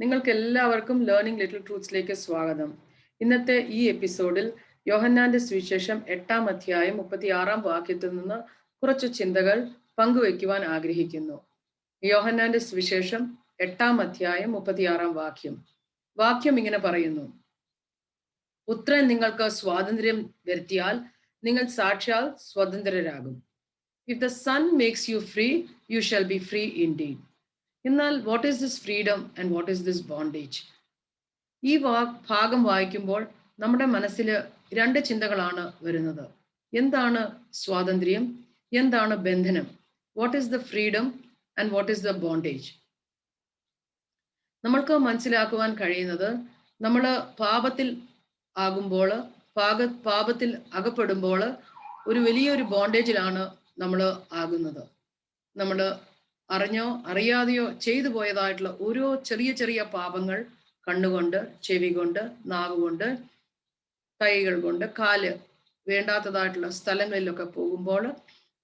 നിങ്ങൾക്ക് എല്ലാവർക്കും learning little ട്രൂത്ത്സിലേക്ക് സ്വാഗതം. ഇന്നത്തെ ഈ എപ്പിസോഡിൽ യോഹന്നാന്റെ സുവിശേഷം 8-ാം അധ്യായം 36-ാം വാക്യത്തിൽ നിന്ന് കുറച്ച് ചിന്തകൾ പങ്കുവയ്ക്കുവാൻ ആഗ്രഹിക്കുന്നു. യോഹന്നാന്റെ സുവിശേഷം 8-ാം അധ്യായം 36-ാം വാക്യം ഇങ്ങനെ പറയുന്നു: പുത്രൻ നിങ്ങൾക്ക് സ്വാതന്ത്ര്യം വരുത്തിയാൽ നിങ്ങൾ സാക്ഷാൽ സ്വതന്ത്രരാകും. If the Son makes you free, you shall be free indeed. എന്നാൽ what is this freedom and what is this bondage? ഈ ഭാഗം വായിക്കുമ്പോൾ നമ്മുടെ മനസ്സിൽ രണ്ട് ചിന്തകളാണ് വരുന്നത്. എന്താണ് സ്വാതന്ത്ര്യം? എന്താണ് ബന്ധനം? What is the freedom and what is the bondage? നമ്മൾക്ക് മനസ്സിലാക്കുവാൻ കഴിയുന്നത്, നമ്മൾ പാപത്തിൽ ആകുമ്പോൾ, പാപത്തിൽ അകപ്പെടുമ്പോൾ ഒരു വലിയൊരു ബോണ്ടേജിലാണ് നമ്മൾ ആകുന്നത്. നമ്മൾ അറിഞ്ഞോ അറിയാതെയോ ചെയ്തു പോയതായിട്ടുള്ള ഓരോ ചെറിയ ചെറിയ പാപങ്ങൾ, കണ്ണുകൊണ്ട്, ചെവി കൊണ്ട്, നാവ് കൊണ്ട്, കൈകൾ കൊണ്ട്, കാല് വേണ്ടാത്തതായിട്ടുള്ള സ്ഥലങ്ങളിലൊക്കെ പോകുമ്പോൾ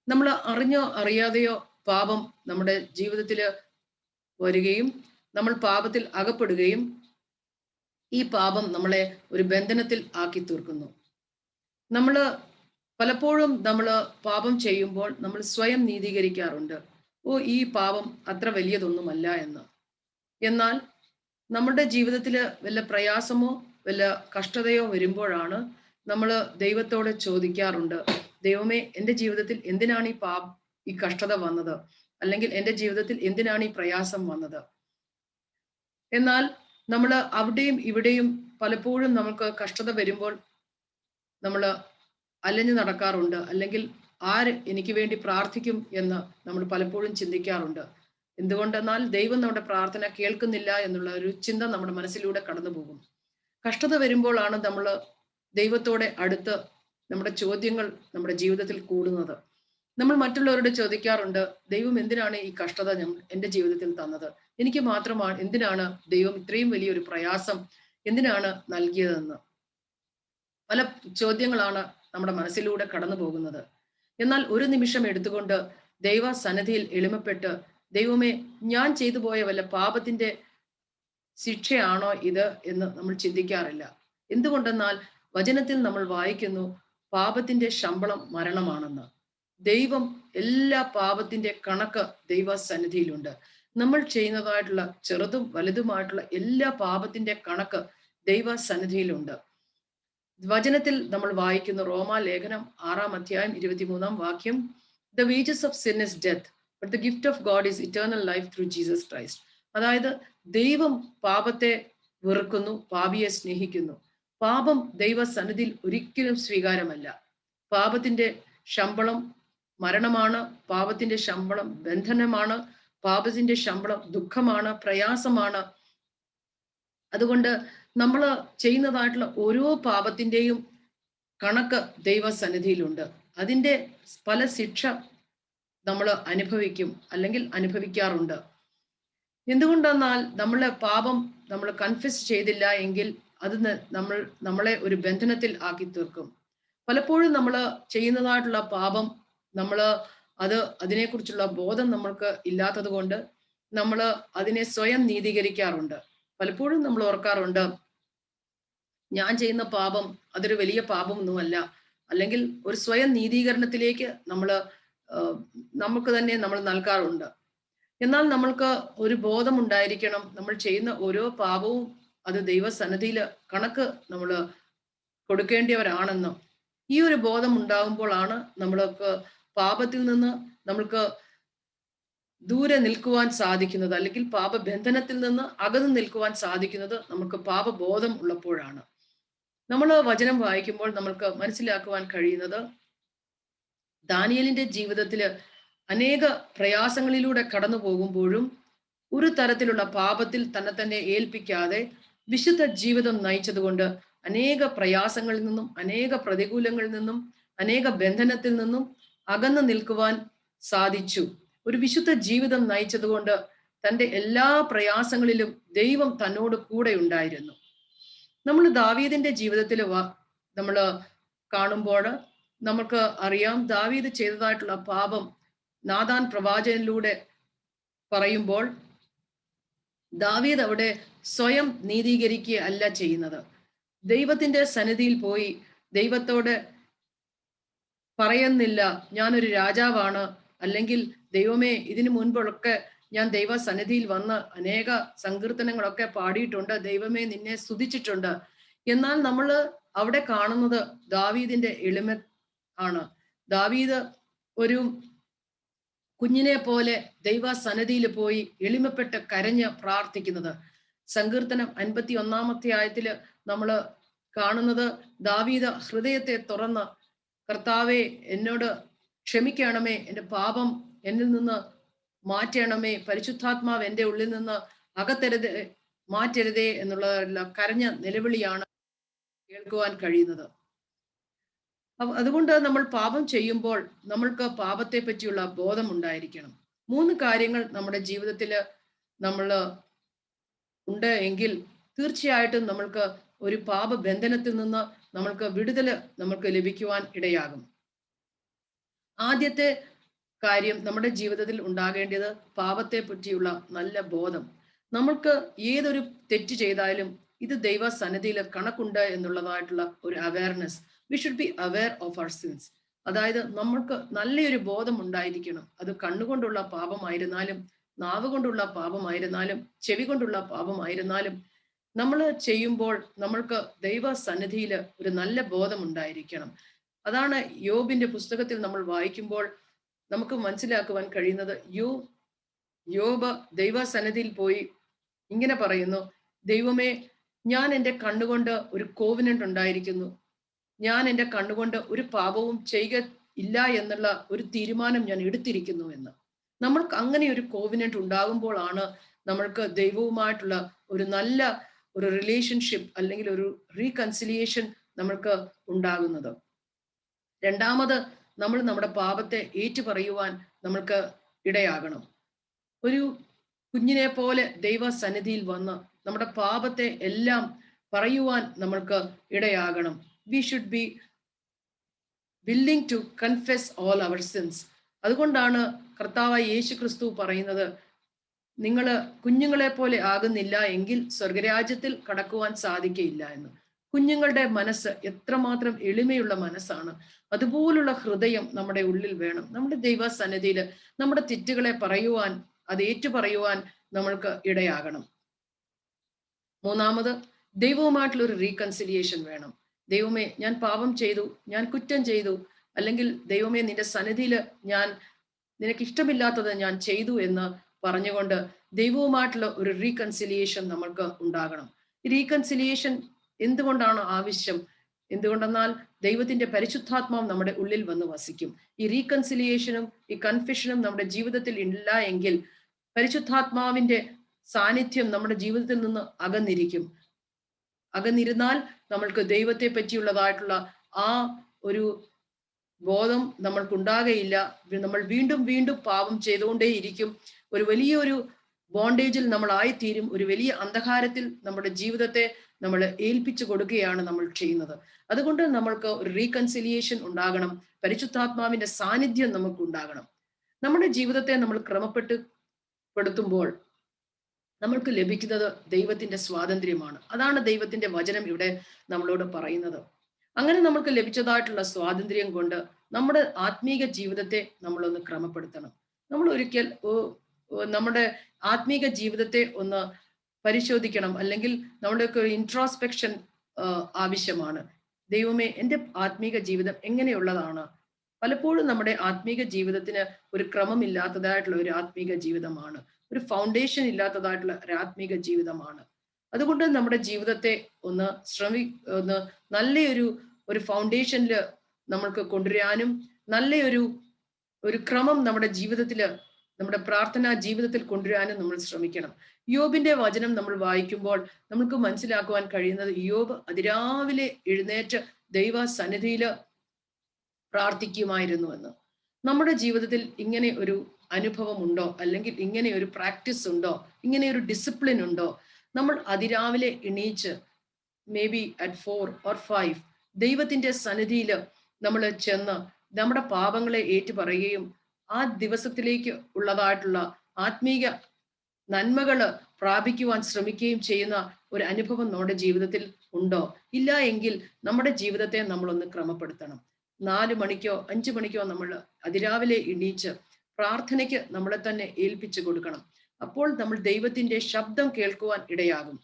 നമ്മൾ അറിഞ്ഞോ അറിയാതെയോ പാപം നമ്മുടെ ജീവിതത്തിൽ വരികയും നമ്മൾ പാപത്തിൽ അകപ്പെടുകയും ഈ പാപം നമ്മളെ ഒരു ബന്ധനത്തിൽ ആക്കി തീർക്കുന്നു. നമ്മൾ പലപ്പോഴും നമ്മൾ പാപം ചെയ്യുമ്പോൾ നമ്മൾ സ്വയം നീതീകരിക്കാറുണ്ട്, ഈ പാപം അത്ര വലിയതൊന്നുമല്ല എന്ന്. എന്നാൽ നമ്മുടെ ജീവിതത്തിൽ വല്ല പ്രയാസമോ വല്ല കഷ്ടതയോ വരുമ്പോഴാണ് നമ്മൾ ദൈവത്തോട് ചോദിക്കാറുണ്ട്, ദൈവമേ, എൻ്റെ ജീവിതത്തിൽ എന്തിനാണ് ഈ കഷ്ടത വന്നത്? അല്ലെങ്കിൽ എൻ്റെ ജീവിതത്തിൽ എന്തിനാണ് ഈ പ്രയാസം വന്നത്? എന്നാൽ നമ്മൾ അവിടെയും ഇവിടെയും പലപ്പോഴും നമുക്ക് കഷ്ടത വരുമ്പോൾ നമ്മൾ അലഞ്ഞു നടക്കാറുണ്ട്. അല്ലെങ്കിൽ ആര് എനിക്ക് വേണ്ടി പ്രാർത്ഥിക്കും എന്ന് നമ്മൾ പലപ്പോഴും ചിന്തിക്കാറുണ്ട്. എന്തുകൊണ്ടെന്നാൽ ദൈവം നമ്മുടെ പ്രാർത്ഥന കേൾക്കുന്നില്ല എന്നുള്ള ഒരു ചിന്ത നമ്മുടെ മനസ്സിലൂടെ കടന്നു പോകും. കഷ്ടത വരുമ്പോഴാണ് നമ്മൾ ദൈവത്തോടെ അടുത്ത് നമ്മുടെ ചോദ്യങ്ങൾ നമ്മുടെ ജീവിതത്തിൽ കൂടുന്നത്. നമ്മൾ മറ്റുള്ളവരോട് ചോദിക്കാറുണ്ട്, ദൈവം എന്തിനാണ് ഈ കഷ്ടത എൻ്റെ ജീവിതത്തിൽ തന്നത്? എനിക്ക് മാത്രമാണ് എന്തിനാണ് ദൈവം ഇത്രയും വലിയൊരു പ്രയാസം എന്തിനാണ് നൽകിയതെന്ന്? പല ചോദ്യങ്ങളാണ് നമ്മുടെ മനസ്സിലൂടെ കടന്നു പോകുന്നത്. എന്നാൽ ഒരു നിമിഷം എടുത്തുകൊണ്ട് ദൈവ സന്നിധിയിൽ എളിമപ്പെട്ട്, ദൈവമേ, ഞാൻ ചെയ്തു പോയ വല്ല പാപത്തിന്റെ ശിക്ഷയാണോ ഇത് എന്ന് നമ്മൾ ചിന്തിക്കാറില്ല. എന്തുകൊണ്ടെന്നാൽ വചനത്തിൽ നമ്മൾ വായിക്കുന്നു, പാപത്തിന്റെ ശമ്പളം മരണമാണെന്ന്. ദൈവം എല്ലാ പാപത്തിന്റെ കണക്ക് ദൈവ സന്നിധിയിലുണ്ട്. നമ്മൾ ചെയ്യുന്നതായിട്ടുള്ള ചെറുതും വലുതുമായിട്ടുള്ള എല്ലാ പാപത്തിന്റെ കണക്ക് ദൈവ സന്നിധിയിലുണ്ട്. വചനത്തിൽ നമ്മൾ വായിക്കുന്ന റോമാ ലേഖനം 6-ാം അധ്യായം 23-ാം വാക്യം, The wages of sin is death, but the gift of God is eternal life through Jesus Christ. അതായത് ദൈവം പാപത്തെ വെറുക്കുന്നു, പാപിയെ സ്നേഹിക്കുന്നു. പാപം ദൈവ സന്നിധിയിൽ ഒരിക്കലും സ്വീകാര്യമല്ല. പാപത്തിന്റെ ശമ്പളം മരണമാണ്, പാപത്തിന്റെ ശമ്പളം ബന്ധനമാണ്, പാപത്തിന്റെ ശമ്പളം ദുഃഖമാണ്, പ്രയാസമാണ്. അതുകൊണ്ട് നമ്മൾ ചെയ്യുന്നതായിട്ടുള്ള ഓരോ പാപത്തിൻ്റെയും കണക്ക് ദൈവസന്നിധിയിലുണ്ട്. അതിൻ്റെ പല ശിക്ഷ നമ്മൾ അനുഭവിക്കും, അല്ലെങ്കിൽ അനുഭവിക്കാറുണ്ട്. എന്തുകൊണ്ടെന്നാൽ നമ്മളെ പാപം നമ്മൾ കൺഫ്യസ് ചെയ്തില്ല എങ്കിൽ അത് നമ്മളെ ഒരു ബന്ധനത്തിൽ ആക്കി തീർക്കും. പലപ്പോഴും നമ്മൾ ചെയ്യുന്നതായിട്ടുള്ള പാപം അതിനെക്കുറിച്ചുള്ള ബോധം നമ്മൾക്ക് ഇല്ലാത്തത് കൊണ്ട് നമ്മൾ അതിനെ സ്വയം നീതീകരിക്കാറുണ്ട്. പലപ്പോഴും നമ്മൾ ഓർക്കാറുണ്ട്, ഞാൻ ചെയ്യുന്ന പാപം അതൊരു വലിയ പാപമൊന്നുമല്ല. അല്ലെങ്കിൽ ഒരു സ്വയം നീതീകരണത്തിലേക്ക് നമുക്ക് തന്നെ നമ്മൾ നൽകാറുണ്ട്. എന്നാൽ നമ്മൾക്ക് ഒരു ബോധം ഉണ്ടായിരിക്കണം, നമ്മൾ ചെയ്യുന്ന ഓരോ പാപവും അത് ദൈവസന്നിധിയിൽ കണക്ക് നമ്മൾ കൊടുക്കേണ്ടവരാണെന്നും. ഈ ഒരു ബോധം ഉണ്ടാകുമ്പോഴാണ് നമ്മൾക്ക് പാപത്തിൽ നിന്ന് നമ്മൾക്ക് ദൂരെ നിൽക്കുവാൻ സാധിക്കുന്നത്, അല്ലെങ്കിൽ പാപബന്ധനത്തിൽ നിന്ന് അകന്നു നിൽക്കുവാൻ സാധിക്കുന്നത് നമുക്ക് പാപബോധം ഉള്ളപ്പോഴാണ്. നമ്മൾ വചനം വായിക്കുമ്പോൾ നമ്മൾക്ക് മനസ്സിലാക്കുവാൻ കഴിയുന്നത്, ദാനിയേലിന്റെ ജീവിതത്തിൽ അനേക പ്രയാസങ്ങളിലൂടെ കടന്നു പോകുമ്പോഴും ഒരു തരത്തിലുള്ള പാപത്തിൽ തന്നെ ഏൽപ്പിക്കാതെ വിശുദ്ധ ജീവിതം നയിച്ചതുകൊണ്ട് അനേക പ്രയാസങ്ങളിൽ നിന്നും, അനേക പ്രതികൂലങ്ങളിൽ നിന്നും, അനേക ബന്ധനത്തിൽ നിന്നും അകന്നു നിൽക്കുവാൻ സാധിച്ചു. ഒരു വിശുദ്ധ ജീവിതം നയിച്ചതുകൊണ്ട് തൻ്റെ എല്ലാ പ്രയാസങ്ങളിലും ദൈവം തന്നോട് കൂടെ ഉണ്ടായിരുന്നു. നമ്മൾ ദാവീദിന്റെ ജീവിതത്തിൽ നമ്മൾ കാണുമ്പോൾ നമുക്ക് അറിയാം, ദാവീദ് ചെയ്തതായിട്ടുള്ള പാപം നാഥാൻ പ്രവാചകനിലൂടെ പറയുമ്പോൾ, ദാവീദ് അവിടെ സ്വയം നീതീകരിക്കുക അല്ല ചെയ്യുന്നത്. ദൈവത്തിന്റെ സന്നിധിയിൽ പോയി ദൈവത്തോട് പറയുന്നില്ല, ഞാനൊരു രാജാവാണ്, അല്ലെങ്കിൽ ദൈവമേ ഇതിനു മുൻപൊക്കെ ഞാൻ ദൈവ സന്നിധിയിൽ വന്ന് അനേക സങ്കീർത്തനങ്ങളൊക്കെ പാടിയിട്ടുണ്ട്, ദൈവമേ നിന്നെ സ്തുതിച്ചിട്ടുണ്ട്. എന്നാൽ നമ്മൾ അവിടെ കാണുന്നത് ദാവീദിന്റെ എളിമ ആണ്. ദാവീദ് ഒരു കുഞ്ഞിനെ പോലെ ദൈവ സന്നിധിയിൽ പോയി എളിമപ്പെട്ട് കരഞ്ഞ് പ്രാർത്ഥിക്കുന്നത്. സങ്കീർത്തനം 51-ാമത്തെ ആയത്തില് നമ്മൾ കാണുന്നത് ദാവീദ് ഹൃദയത്തെ തുറന്ന്, കർത്താവെ എന്നോട് ക്ഷമിക്കണമേ, എൻ്റെ പാപം എന്നിൽ നിന്ന് മാറ്റണമേ, പരിശുദ്ധാത്മാവ് എൻ്റെ ഉള്ളിൽ നിന്ന് അകത്തരുതേ, മാറ്റരുതേ എന്നുള്ള കരഞ്ഞ നിലവിളിയാണ് കേൾക്കുവാൻ കഴിയുന്നത്. അതുകൊണ്ട് നമ്മൾ പാപം ചെയ്യുമ്പോൾ നമ്മൾക്ക് പാപത്തെ പറ്റിയുള്ള ബോധം ഉണ്ടായിരിക്കണം. 3 കാര്യങ്ങൾ നമ്മുടെ ജീവിതത്തിൽ നമ്മൾ ഉണ്ട് എങ്കിൽ തീർച്ചയായിട്ടും നമ്മൾക്ക് ഒരു പാപബന്ധനത്തിൽ നിന്ന് നമ്മൾക്ക് വിടുതൽ നമ്മൾക്ക് ലഭിക്കുവാൻ ഇടയാകും. ആദ്യത്തെ കാര്യം നമ്മുടെ ജീവിതത്തിൽ ഉണ്ടാകേണ്ടത് പാപത്തെ പറ്റിയുള്ള നല്ല ബോധം. നമ്മൾക്ക് ഏതൊരു തെറ്റ് ചെയ്താലും ഇത് ദൈവ സന്നിധിയിൽ കണക്കുണ്ട് എന്നുള്ളതായിട്ടുള്ള ഒരു awareness. We should be aware of our sins. അതായത് നമ്മൾക്ക് നല്ലൊരു ബോധം ഉണ്ടായിരിക്കണം. അത് കണ്ണുകൊണ്ടുള്ള പാപമായിരുന്നാലും, നാവ് കൊണ്ടുള്ള പാപമായിരുന്നാലും, ചെവി കൊണ്ടുള്ള പാപമായിരുന്നാലും, നമ്മൾ ചെയ്യുമ്പോൾ നമ്മൾക്ക് ദൈവ സന്നിധിയിൽ ഒരു നല്ല ബോധം ഉണ്ടായിരിക്കണം. അതാണ് യോബിന്റെ പുസ്തകത്തിൽ നമ്മൾ വായിക്കുമ്പോൾ നമുക്ക് മനസ്സിലാക്കുവാൻ കഴിയുന്നത്. യോബ് ദൈവ സന്നിധിയിൽ പോയി ഇങ്ങനെ പറയുന്നു, ദൈവമേ ഞാൻ എൻ്റെ കണ്ണുകൊണ്ട് ഒരു കോവനന്റ് ഉണ്ടായിരിക്കുന്നു, ഞാൻ എൻ്റെ കണ്ണുകൊണ്ട് ഒരു പാപവും ചെയ്യുക ഇല്ല എന്നുള്ള ഒരു തീരുമാനം ഞാൻ എടുത്തിരിക്കുന്നു എന്ന്. നമ്മൾക്ക് അങ്ങനെ ഒരു കോവനന്റ് ഉണ്ടാകുമ്പോഴാണ് നമ്മൾക്ക് ദൈവവുമായിട്ടുള്ള ഒരു നല്ല ഒരു റിലേഷൻഷിപ്പ് അല്ലെങ്കിൽ ഒരു റീകൺസിലിയേഷൻ നമ്മൾക്ക് ഉണ്ടാകുന്നത്. രണ്ടാമത്, നമ്മൾ നമ്മുടെ പാപത്തെ ഏറ്റുപറയുവാൻ നമ്മൾക്ക് ഇടയാകണം. ഒരു കുഞ്ഞിനെ പോലെ ദൈവ സന്നിധിയിൽ വന്ന് നമ്മുടെ പാപത്തെ എല്ലാം പറയുവാൻ നമ്മൾക്ക് ഇടയാകണം. We should be willing to confess all our sins. അതുകൊണ്ടാണ് കർത്താവായ യേശു ക്രിസ്തു പറയുന്നത്, നിങ്ങൾ കുഞ്ഞുങ്ങളെ പോലെ ആകുന്നില്ല എങ്കിൽ സ്വർഗരാജ്യത്തിൽ കടക്കുവാൻ സാധിക്കയില്ല എന്ന്. കുഞ്ഞുങ്ങളുടെ മനസ്സ് എത്രമാത്രം എളിമയുള്ള മനസ്സാണ്. അതുപോലുള്ള ഹൃദയം നമ്മുടെ ഉള്ളിൽ വേണം. നമ്മുടെ ദൈവ സന്നിധിയിൽ നമ്മുടെ തെറ്റുകളെ പറയുവാൻ, അത് ഏറ്റുപറയുവാൻ നമ്മൾക്ക് ഇടയാകണം. മൂന്നാമത്, ദൈവവുമായിട്ടുള്ള ഒരു റീകൺസിലിയേഷൻ വേണം. ദൈവമേ ഞാൻ പാപം ചെയ്തു, ഞാൻ കുറ്റം ചെയ്തു, അല്ലെങ്കിൽ ദൈവമേ നിന്റെ സന്നിധിയിൽ ഞാൻ നിനക്ക് ഇഷ്ടമില്ലാത്തത് ഞാൻ ചെയ്തു എന്ന് പറഞ്ഞുകൊണ്ട് ദൈവവുമായിട്ടുള്ള ഒരു റീകൺസിലിയേഷൻ നമ്മൾക്ക് ഉണ്ടാകണം. ഈ റീകൺസിലിയേഷൻ എന്തുകൊണ്ടാണ് ആവശ്യം? എന്തുകൊണ്ടെന്നാൽ ദൈവത്തിന്റെ പരിശുദ്ധാത്മാവ് നമ്മുടെ ഉള്ളിൽ വന്ന് വസിക്കും. ഈ റീകൺസിലിയേഷനും ഈ കൺഫെഷനും നമ്മുടെ ജീവിതത്തിൽ ഇല്ല എങ്കിൽ പരിശുദ്ധാത്മാവിന്റെ സാന്നിധ്യം നമ്മുടെ ജീവിതത്തിൽ നിന്ന് അകന്നിരുന്നാൽ നമ്മൾക്ക് ദൈവത്തെ പറ്റിയുള്ളതായിട്ടുള്ള ആ ഒരു ബോധം നമ്മൾക്കുണ്ടാകയില്ല. നമ്മൾ വീണ്ടും വീണ്ടും പാപം ചെയ്തുകൊണ്ടേയിരിക്കും. ഒരു വലിയൊരു ബോണ്ടേജിൽ നമ്മൾ ആയിത്തീരും. ഒരു വലിയ അന്ധകാരത്തിൽ നമ്മുടെ ജീവിതത്തെ നമ്മൾ ഏൽപ്പിച്ചു കൊടുക്കുകയാണ് നമ്മൾ ചെയ്യുന്നത്. അതുകൊണ്ട് നമ്മൾക്ക് ഒരു റീകൺസിലിയേഷൻ ഉണ്ടാകണം. പരിശുദ്ധാത്മാവിന്റെ സാന്നിധ്യം നമുക്ക് ഉണ്ടാകണം. നമ്മുടെ ജീവിതത്തെ നമ്മൾ ക്രമപ്പെടുത്തുമ്പോൾ നമ്മൾക്ക് ലഭിക്കുന്നത് ദൈവത്തിന്റെ സ്വാതന്ത്ര്യമാണ്. അതാണ് ദൈവത്തിന്റെ വചനം ഇവിടെ നമ്മളോട് പറയുന്നത്. അങ്ങനെ നമ്മൾക്ക് ലഭിച്ചതായിട്ടുള്ള സ്വാതന്ത്ര്യം കൊണ്ട് നമ്മുടെ ആത്മീക ജീവിതത്തെ നമ്മളൊന്ന് ക്രമപ്പെടുത്തണം. നമ്മൾ ഒരിക്കൽ നമ്മുടെ ആത്മീക ജീവിതത്തെ ഒന്ന് പരിശോധിക്കണം, അല്ലെങ്കിൽ നമ്മുടെയൊക്കെ ഒരു ഇൻട്രോസ്പെക്ഷൻ ആവശ്യമാണ്. ദൈവമേ എൻ്റെ ആത്മീക ജീവിതം എങ്ങനെയുള്ളതാണ്? പലപ്പോഴും നമ്മുടെ ആത്മീക ജീവിതത്തിന് ഒരു ക്രമമില്ലാത്തതായിട്ടുള്ള ഒരു ആത്മീക ജീവിതമാണ്, ഒരു ഫൗണ്ടേഷൻ ഇല്ലാത്തതായിട്ടുള്ള ഒരു ആത്മീക ജീവിതമാണ്. അതുകൊണ്ട് നമ്മുടെ ജീവിതത്തെ ഒന്ന് നല്ലൊരു ഫൗണ്ടേഷനിൽ നമ്മൾക്ക് കൊണ്ടുവരാനും നല്ലൊരു ക്രമം നമ്മുടെ ജീവിതത്തിൽ, നമ്മുടെ പ്രാർത്ഥനാ ജീവിതത്തിൽ കൊണ്ടുവരാനും നമ്മൾ ശ്രമിക്കണം. യോബിന്റെ വചനം നമ്മൾ വായിക്കുമ്പോൾ നമുക്ക് മനസ്സിലാക്കുവാൻ കഴിയുന്നത്, യോബ് അതിരാവിലെ എഴുന്നേറ്റ് ദൈവ സന്നിധിയിൽ പ്രാർത്ഥിക്കുമായിരുന്നു എന്ന്. നമ്മുടെ ജീവിതത്തിൽ ഇങ്ങനെ ഒരു അനുഭവം ഉണ്ടോ? അല്ലെങ്കിൽ ഇങ്ങനെ ഒരു പ്രാക്ടീസ് ഉണ്ടോ? ഇങ്ങനെ ഒരു ഡിസിപ്ലിൻ ഉണ്ടോ? നമ്മൾ അതിരാവിലെ എണീച്ച് മേ ബി അറ്റ് 4 or 5 ദൈവത്തിന്റെ സന്നിധിയിൽ നമ്മൾ ചെന്ന് നമ്മുടെ പാപങ്ങളെ ഏറ്റുപറയുകയും ആ ദിവസത്തിലേക്ക് ഉള്ളതായിട്ടുള്ള ആത്മീക നന്മകള് പ്രാപിക്കുവാൻ ശ്രമിക്കുകയും ചെയ്യുന്ന ഒരു അനുഭവം നമ്മുടെ ജീവിതത്തിൽ ഉണ്ടോ? ഇല്ല എങ്കിൽ നമ്മുടെ ജീവിതത്തെ നമ്മളൊന്ന് ക്രമപ്പെടുത്തണം. 4 മണിക്കോ 5 മണിക്കോ നമ്മൾ അതിരാവിലെ എണീച്ച് പ്രാർത്ഥനയ്ക്ക് നമ്മളെ തന്നെ ഏൽപ്പിച്ചു കൊടുക്കണം. അപ്പോൾ നമ്മൾ ദൈവത്തിന്റെ ശബ്ദം കേൾക്കുവാൻ ഇടയാകും.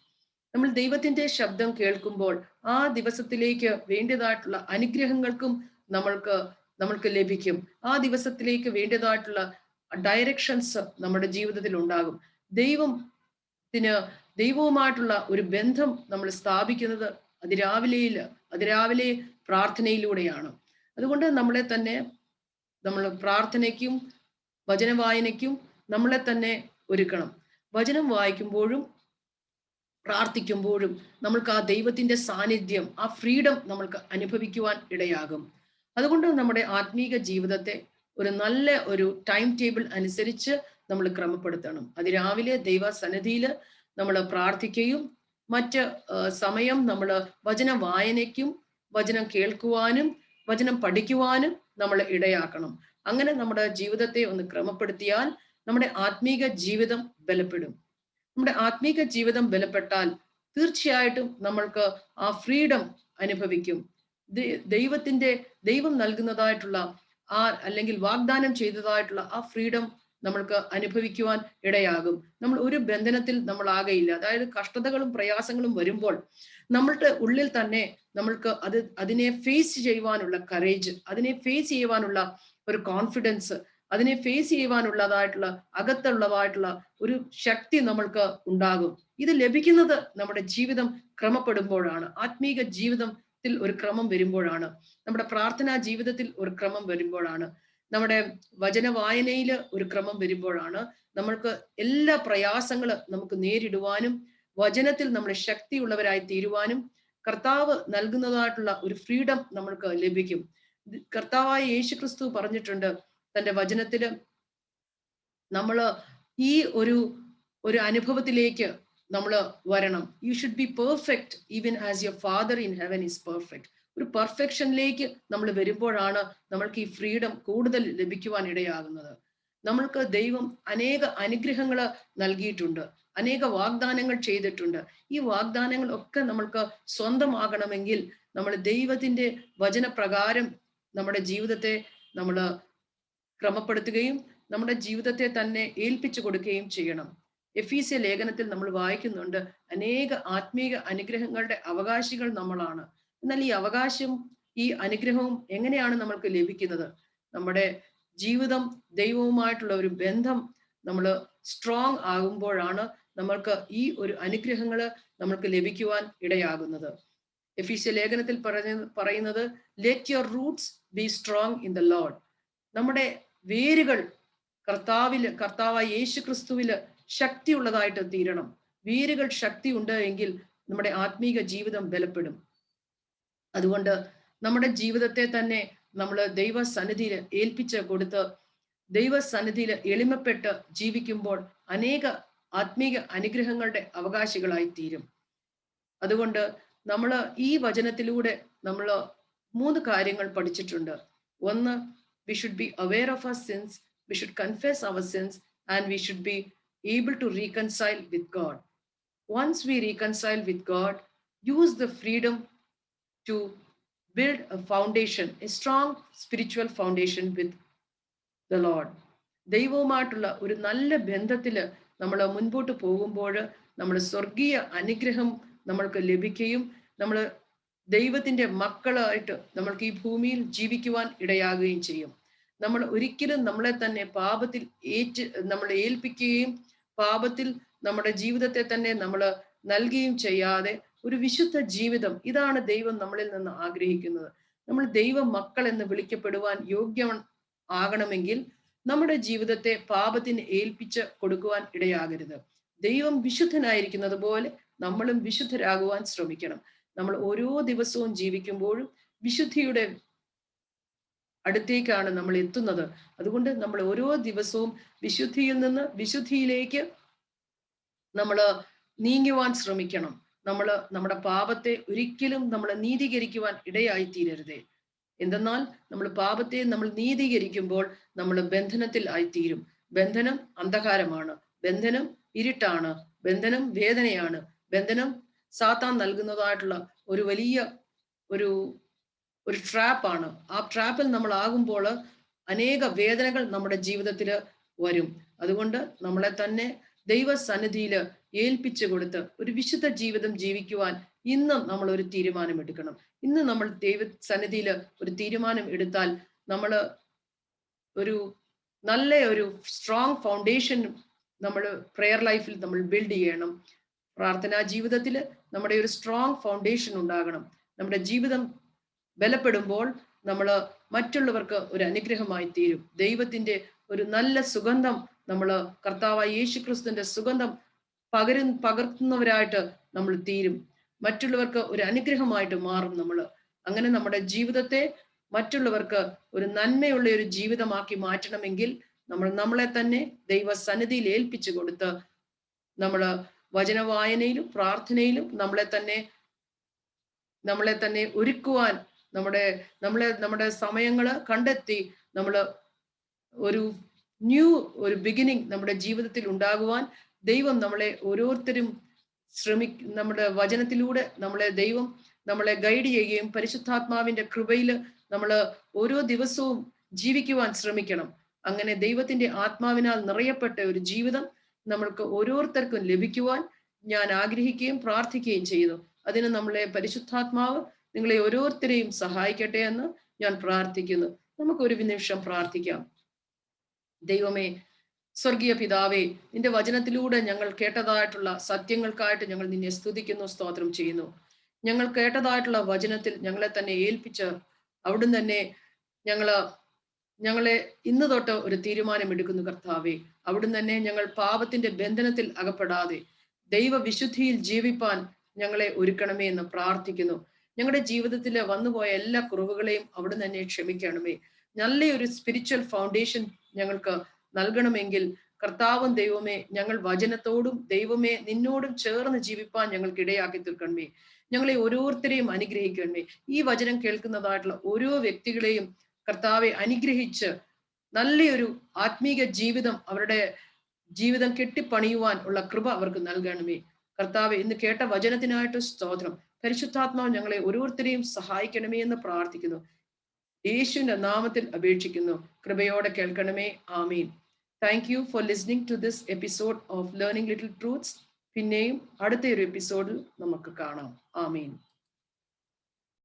നമ്മൾ ദൈവത്തിന്റെ ശബ്ദം കേൾക്കുമ്പോൾ ആ ദിവസത്തിലേക്ക് വേണ്ടതായിട്ടുള്ള അനുഗ്രഹങ്ങൾക്കും നമ്മൾക്ക് ലഭിക്കും. ആ ദിവസത്തിലേക്ക് വേണ്ടതായിട്ടുള്ള ഡയറക്ഷൻസ് നമ്മുടെ ജീവിതത്തിൽ ഉണ്ടാകും. ദൈവവുമായിട്ടുള്ള ഒരു ബന്ധം നമ്മൾ സ്ഥാപിക്കുന്നത് അതിരാവിലെ പ്രാർത്ഥനയിലൂടെയാണ്. അതുകൊണ്ട് നമ്മളെ തന്നെ നമ്മൾ പ്രാർത്ഥനയ്ക്കും വചന വായനയ്ക്കും നമ്മളെ തന്നെ ഒരുക്കണം. വചനം വായിക്കുമ്പോഴും പ്രാർത്ഥിക്കുമ്പോഴും നമ്മൾക്ക് ആ ദൈവത്തിന്റെ സാന്നിധ്യം, ആ ഫ്രീഡം നമ്മൾക്ക് അനുഭവിക്കുവാൻ ഇടയാകും. അതുകൊണ്ട് നമ്മുടെ ആത്മീക ജീവിതത്തെ ഒരു ടൈം ടേബിൾ അനുസരിച്ച് നമ്മൾ ക്രമപ്പെടുത്തണം. അതിരാവിലെ ദൈവസന്നിധിയിൽ നമ്മൾ പ്രാർത്ഥിക്കുകയും മറ്റ് സമയം നമ്മൾ വചന വായനയ്ക്കും വചനം കേൾക്കുവാനും വചനം പഠിക്കുവാനും നമ്മൾ ഇടയാക്കണം. അങ്ങനെ നമ്മുടെ ജീവിതത്തെ ഒന്ന് ക്രമപ്പെടുത്തിയാൽ നമ്മുടെ ആത്മീക ജീവിതം ബലപ്പെടും. നമ്മുടെ ആത്മീക ജീവിതം ബലപ്പെട്ടാൽ തീർച്ചയായിട്ടും നമ്മൾക്ക് ആ ഫ്രീഡം അനുഭവിക്കും. ദൈവം നൽകുന്നതായിട്ടുള്ള അല്ലെങ്കിൽ വാഗ്ദാനം ചെയ്തതായിട്ടുള്ള ആ ഫ്രീഡം നമ്മൾക്ക് അനുഭവിക്കുവാൻ ഇടയാകും. നമ്മൾ ഒരു ബന്ധനത്തിൽ നമ്മൾ ആകയില്ല. അതായത് കഷ്ടതകളും പ്രയാസങ്ങളും വരുമ്പോൾ നമ്മളുടെ ഉള്ളിൽ തന്നെ നമ്മൾക്ക് അതിനെ ഫേസ് ചെയ്യുവാനുള്ള കറേജ്, അതിനെ ഫേസ് ചെയ്യുവാനുള്ള ഒരു കോൺഫിഡൻസ്, അതിനെ ഫേസ് ചെയ്യുവാനുള്ളതായിട്ടുള്ള അകത്തുള്ളതായിട്ടുള്ള ഒരു ശക്തി നമ്മൾക്ക് ഉണ്ടാകും. ഇത് ലഭിക്കുന്നത് നമ്മുടെ ജീവിതം ക്രമപ്പെടുമ്പോഴാണ്. ആത്മീക ജീവിതത്തിൽ ഒരു ക്രമം വരുമ്പോഴാണ്. നമ്മുടെ പ്രാർത്ഥനാ ജീവിതത്തിൽ ഒരു ക്രമം വരുമ്പോഴാണ്. നമ്മുടെ വചന വായനയിൽ ഒരു ക്രമം വരുമ്പോഴാണ് നമ്മൾക്ക് എല്ലാ പ്രയാസങ്ങളും നമുക്ക് നേരിടുവാനും വചനത്തിൽ നമ്മൾ ശക്തിയുള്ളവരായി തീരുവാനും കർത്താവ് നൽകുന്നതായിട്ടുള്ള ഒരു ഫ്രീഡം നമ്മൾക്ക് ലഭിക്കും. കർത്താവായ യേശുക്രിസ്തു പറഞ്ഞിട്ടുണ്ട് തന്റെ വചനത്തില്, നമ്മള് ഈ ഒരു അനുഭവത്തിലേക്ക് നമ്മൾ വരണം. You should be perfect even as your father in heaven is perfect. ഒരു പെർഫെക്ഷനിലേക്ക് നമ്മൾ വരുമ്പോഴാണ് നമ്മൾക്ക് ഈ ഫ്രീഡം കൂടുതൽ ലഭിക്കുവാൻ ഇടയാകുന്നത്. നമ്മൾക്ക് ദൈവം അനേക അനുഗ്രഹങ്ങൾ നൽകിയിട്ടുണ്ട്, അനേക വാഗ്ദാനങ്ങൾ ചെയ്തിട്ടുണ്ട്. ഈ വാഗ്ദാനങ്ങൾ ഒക്കെ നമ്മൾക്ക് സ്വന്തമാകണമെങ്കിൽ നമ്മൾ ദൈവത്തിന്റെ വചനപ്രകാരം നമ്മുടെ ജീവിതത്തെ നമ്മൾ ക്രമപ്പെടുത്തുകയും നമ്മുടെ ജീവിതത്തെ തന്നെ ഏൽപ്പിച്ചു കൊടുക്കുകയും ചെയ്യണം. എഫീസ്യ ലേഖനത്തിൽ നമ്മൾ വായിക്കുന്നുണ്ട്, അനേക ആത്മീക അനുഗ്രഹങ്ങളുടെ അവകാശികൾ നമ്മളാണ്. എന്നാൽ ഈ അവകാശം, ഈ അനുഗ്രഹവും എങ്ങനെയാണ് നമ്മൾക്ക് ലഭിക്കുന്നത്? നമ്മുടെ ജീവിതം ദൈവവുമായിട്ടുള്ള ഒരു ബന്ധം നമ്മൾ സ്ട്രോങ് ആകുമ്പോഴാണ് നമ്മൾക്ക് ഈ ഒരു അനുഗ്രഹങ്ങള് നമ്മൾക്ക് ലഭിക്കുവാൻ ഇടയാകുന്നത്. എഫീസ്യ ലേഖനത്തിൽ പറയുന്നത്, let your Roots B strong in the Lord. നമ്മുടെ വേരുകൾ കർത്താവായ യേശു ക്രിസ്തുവില് ശക്തിയുള്ളതായിട്ട് തീരണം. വേരുകൾ ശക്തി ഉണ്ട് എങ്കിൽ നമ്മുടെ ആത്മീക ജീവിതം ബലപ്പെടും. അതുകൊണ്ട് നമ്മുടെ ജീവിതത്തെ തന്നെ നമ്മൾ ദൈവസന്നിധിയിൽ ഏൽപ്പിച്ച് കൊടുത്ത് ദൈവസന്നിധിയിൽ എളിമപ്പെട്ട് ജീവിക്കുമ്പോൾ അനേക ആത്മീക അനുഗ്രഹങ്ങളുടെ അവകാശികളായി തീരും. അതുകൊണ്ട് നമ്മൾ ഈ വചനത്തിലൂടെ നമ്മൾ 3 കാര്യങ്ങൾ പഠിച്ചിട്ടുണ്ട്. ഒന്ന്, we should be aware of our sins, we should confess our sins, and we should be able to reconcile with God. Once we reconcile with God, use the freedom to build a foundation, a strong spiritual foundation with the Lord. ദൈവവുമായിട്ടുള്ള ഒരു നല്ല ബന്ധത്തിൽ നമ്മൾ മുൻപോട്ട് പോകുമ്പോൾ നമ്മൾ സ്വർഗീയ അനുഗ്രഹം നമ്മൾക്ക് ലഭിക്കുകയും നമ്മൾ ദൈവത്തിന്റെ മക്കളായിട്ട് നമ്മൾക്ക് ഈ ഭൂമിയിൽ ജീവിക്കുവാൻ ഇടയാകുകയും ചെയ്യും. നമ്മൾ ഒരിക്കലും നമ്മളെ തന്നെ പാപത്തിൽ നമ്മൾ ഏൽപ്പിക്കുകയും പാപത്തിൽ നമ്മുടെ ജീവിതത്തെ തന്നെ നമ്മൾ നൽകുകയും ചെയ്യാതെ ഒരു വിശുദ്ധ ജീവിതം, ഇതാണ് ദൈവം നമ്മളിൽ നിന്ന് ആഗ്രഹിക്കുന്നത്. നമ്മൾ ദൈവ മക്കൾ എന്ന് വിളിക്കപ്പെടുവാൻ യോഗ്യം ആകണമെങ്കിൽ നമ്മുടെ ജീവിതത്തെ പാപത്തിന് ഏൽപ്പിച്ച് കൊടുക്കുവാൻ ഇടയാകരുത്. ദൈവം വിശുദ്ധനായിരിക്കുന്നത് പോലെ നമ്മളും വിശുദ്ധരാകുവാൻ ശ്രമിക്കണം. നമ്മൾ ഓരോ ദിവസവും ജീവിക്കുമ്പോഴും വിശുദ്ധിയുടെ അടുത്തേക്കാണ് നമ്മൾ എത്തുന്നത്. അതുകൊണ്ട് നമ്മൾ ഓരോ ദിവസവും വിശുദ്ധിയിൽ നിന്ന് വിശുദ്ധിയിലേക്ക് നമ്മൾ നീങ്ങുവാൻ ശ്രമിക്കണം. നമ്മുടെ പാപത്തെ ഒരിക്കലും നമ്മൾ നീതീകരിക്കുവാൻ ഇടയായി തീരരുതേ. എന്തെന്നാൽ നമ്മൾ പാപത്തെ നമ്മൾ നീതീകരിക്കുമ്പോൾ നമ്മൾ ബന്ധനത്തിൽ ആയിത്തീരും. ബന്ധനം അന്ധകാരമാണ്, ബന്ധനം ഇരുട്ടാണ്, ബന്ധനം വേദനയാണ്, ബന്ധനം സാത്താൻ നൽകുന്നതായിട്ടുള്ള ഒരു വലിയ ഒരു ഒരു ട്രാപ്പാണ്. ആ ട്രാപ്പിൽ നമ്മൾ ആകുമ്പോൾ അനേക വേദനകൾ നമ്മുടെ ജീവിതത്തിൽ വരും. അതുകൊണ്ട് നമ്മളെ തന്നെ ദൈവസന്നിധിയിൽ ഏൽപ്പിച്ചു കൊടുത്ത് ഒരു വിശുദ്ധ ജീവിതം ജീവിക്കുവാൻ ഇന്നും നമ്മൾ ഒരു തീരുമാനം എടുക്കണം. ഇന്ന് നമ്മൾ ദൈവസന്നിധിയിൽ ഒരു തീരുമാനം എടുത്താൽ നമ്മൾ ഒരു നല്ല ഒരു സ്ട്രോങ് ഫൗണ്ടേഷൻ നമ്മൾ പ്രെയർ ലൈഫിൽ നമ്മൾ ബിൽഡ് ചെയ്യണം. പ്രാർത്ഥനാ ജീവിതത്തിൽ നമ്മുടെ ഒരു സ്ട്രോങ് ഫൗണ്ടേഷൻ ഉണ്ടാകണം. നമ്മുടെ ജീവിതം ബലപ്പെടുമ്പോൾ നമ്മൾ മറ്റുള്ളവർക്ക് ഒരു അനുഗ്രഹമായി തീരും. ദൈവത്തിന്റെ ഒരു നല്ല സുഗന്ധം നമ്മൾ കർത്താവായ യേശുക്രിസ്തുവിന്റെ സുഗന്ധം പകർത്തുന്നവരായിട്ട് നമ്മൾ തീരും. മറ്റുള്ളവർക്ക് ഒരു അനുഗ്രഹമായിട്ട് മാറും നമ്മൾ. അങ്ങനെ നമ്മുടെ ജീവിതത്തെ മറ്റുള്ളവർക്ക് ഒരു നന്മയുള്ള ഒരു ജീവിതമാക്കി മാറ്റണമെങ്കിൽ നമ്മൾ നമ്മളെ തന്നെ ദൈവസന്നിധിയിൽ ഏൽപ്പിച്ചു കൊടുത്ത് നമ്മൾ വചന വായനയിലും പ്രാർത്ഥനയിലും നമ്മളെ തന്നെ ഒരുക്കുവാൻ നമ്മുടെ സമയങ്ങൾ കണ്ടെത്തി നമ്മൾ ഒരു ഒരു ബിഗിനിങ് നമ്മുടെ ജീവിതത്തിൽ ഉണ്ടാകുവാൻ ദൈവം നമ്മളെ ഓരോരുത്തരും നമ്മുടെ വചനത്തിലൂടെ ദൈവം നമ്മളെ ഗൈഡ് ചെയ്യുകയും പരിശുദ്ധാത്മാവിന്റെ കൃപയിൽ നമ്മൾ ഓരോ ദിവസവും ജീവിക്കുവാൻ ശ്രമിക്കണം. അങ്ങനെ ദൈവത്തിന്റെ ആത്മാവിനാൽ നിറയപ്പെട്ട ഒരു ജീവിതം നമ്മൾക്ക് ഓരോരുത്തർക്കും ലഭിക്കുവാൻ ഞാൻ ആഗ്രഹിക്കുകയും പ്രാർത്ഥിക്കുകയും ചെയ്യുന്നു. അതിന് നമ്മളെ പരിശുദ്ധാത്മാവ് നിങ്ങളെ ഓരോരുത്തരെയും സഹായിക്കട്ടെ എന്ന് ഞാൻ പ്രാർത്ഥിക്കുന്നു. നമുക്കൊരു നിമിഷം പ്രാർത്ഥിക്കാം. ദൈവമേ, സ്വർഗീയ പിതാവേ, നിന്റെ വചനത്തിലൂടെ ഞങ്ങൾ കേട്ടതായിട്ടുള്ള സത്യങ്ങൾക്കായിട്ട് ഞങ്ങൾ നിന്നെ സ്തുതിക്കുന്നു, സ്തോത്രം ചെയ്യുന്നു. ഞങ്ങൾ കേട്ടതായിട്ടുള്ള വചനത്തിൽ ഞങ്ങളെ തന്നെ ഏൽപ്പിച്ച് അവിടുന്ന് തന്നെ ഞങ്ങളെ ഇന്ന് തൊട്ട് ഒരു തീരുമാനം എടുക്കുന്നു കർത്താവേ. അവിടുന്ന് തന്നെ ഞങ്ങൾ പാപത്തിന്റെ ബന്ധനത്തിൽ അകപ്പെടാതെ ദൈവവിശുദ്ധിയിൽ ജീവിപ്പാൻ ഞങ്ങളെ ഒരുക്കണമേ എന്ന് പ്രാർത്ഥിക്കുന്നു. ഞങ്ങളുടെ ജീവിതത്തിൽ വന്നുപോയ എല്ലാ കുറവുകളെയും അവിടുന്ന് തന്നെ ക്ഷമിക്കണമേ. നല്ലൊരു സ്പിരിച്വൽ ഫൗണ്ടേഷൻ ഞങ്ങൾക്ക് നൽകണമെങ്കിൽ കർത്താവും ദൈവമേ, ഞങ്ങൾ വചനത്തോടും ദൈവമേ നിന്നോടും ചേർന്ന് ജീവിപ്പാൻ ഞങ്ങൾക്ക് ഇടയാക്കി തീർക്കണമേ. ഞങ്ങളെ ഓരോരുത്തരെയും അനുഗ്രഹിക്കണമേ. ഈ വചനം കേൾക്കുന്നതായിട്ടുള്ള ഓരോ വ്യക്തികളെയും കർത്താവെ അനുഗ്രഹിച്ച് നല്ലൊരു ആത്മീക ജീവിതം അവരുടെ ജീവിതം കെട്ടിപ്പണിയുവാൻ ഉള്ള കൃപ അവർക്ക് നൽകണമേ. കർത്താവെ, ഇന്ന് കേട്ട വചനത്തിനായിട്ട് സ്തോത്രം. പരിശുദ്ധാത്മാവ് ഞങ്ങളെ ഓരോരുത്തരെയും സഹായിക്കണമേ എന്ന് പ്രാർത്ഥിക്കുന്നു. യേശുവിന്റെ നാമത്തിൽ അപേക്ഷിക്കുന്നു. കൃപയോടെ കേൾക്കണമേ. ആമീൻ. Thank you for listening to this episode of learning little truths. പിന്നെയും അടുത്ത ഒരു എപ്പിസോഡിൽ നമുക്ക് കാണാം. ആമീൻ.